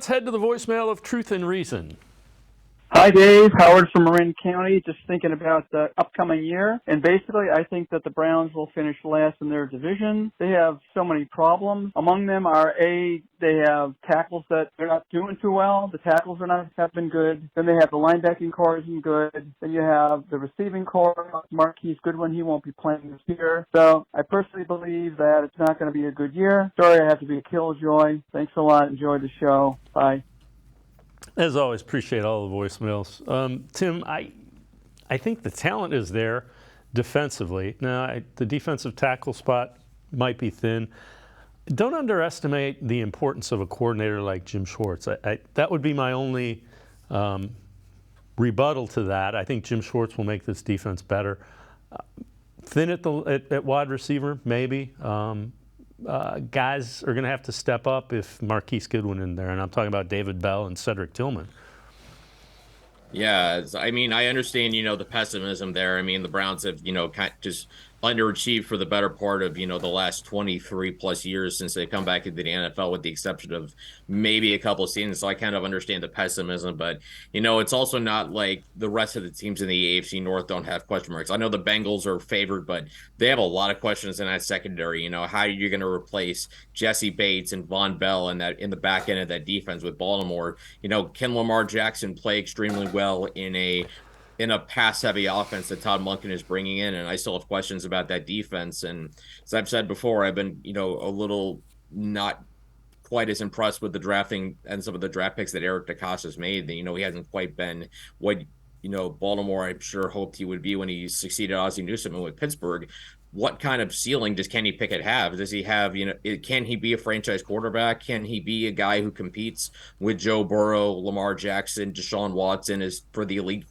Let's head to the voicemail of Truth and Reason. Hi, Dave. Howard from Marin County. Just thinking about the upcoming year. And basically, I think that the Browns will finish last in their division. They have so many problems. Among them are, they have tackles that they're not doing too well. The tackles have been good. Then they have the linebacking core isn't good. Then you have the receiving core. Marquise Goodwin, he won't be playing this year. So I personally believe that it's not going to be a good year. Sorry I have to be a killjoy. Thanks a lot. Enjoy the show. Bye. As always, appreciate all the voicemails. Tim, I think the talent is there defensively. Now, the defensive tackle spot might be thin. Don't underestimate the importance of a coordinator like Jim Schwartz. That would be my only rebuttal to that. I think Jim Schwartz will make this defense better. Thin at wide receiver, maybe. Guys are going to have to step up if Marquise Goodwin in there, and I'm talking about David Bell and Cedric Tillman. Yeah, I mean, I understand, the pessimism there. I mean, the Browns have, kind of just underachieved for the better part of, the last 23 plus years since they come back into the NFL, with the exception of maybe a couple of seasons. So I kind of understand the pessimism, but, it's also not like the rest of the teams in the AFC North don't have question marks. I know the Bengals are favored, but they have a lot of questions in that secondary. How are you going to replace Jesse Bates and Von Bell in the back end of that defense with Baltimore? Can Lamar Jackson play extremely well in a pass-heavy offense that Todd Monken is bringing in? And I still have questions about that defense. And as I've said before, I've been, a little not quite as impressed with the drafting and some of the draft picks that Eric DeCosta's made. He hasn't quite been what, Baltimore, I'm sure, hoped he would be when he succeeded Ozzie Newsome with Pittsburgh. What kind of ceiling does Kenny Pickett have? Does he have, can he be a franchise quarterback? Can he be a guy who competes with Joe Burrow, Lamar Jackson, Deshaun Watson is for the elite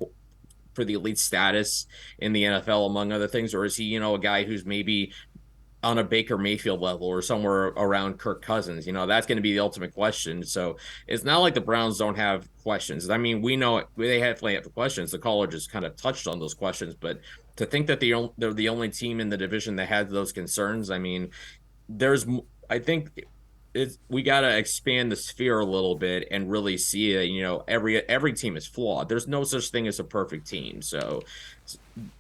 status in the NFL, among other things? Or is he, a guy who's maybe on a Baker Mayfield level or somewhere around Kirk Cousins? That's going to be the ultimate question. So it's not like the Browns don't have questions. I mean, we know they definitely have questions. The caller just kind of touched on those questions, but to think that they're the only team in the division that has those concerns, I mean, I think we got to expand the sphere a little bit and really see it. Every team is flawed. There's no such thing as a perfect team. So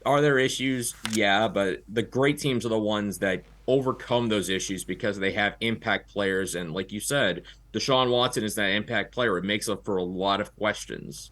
are there issues? Yeah, but the great teams are the ones that overcome those issues because they have impact players. And like you said, Deshaun Watson is that impact player. It makes up for a lot of questions.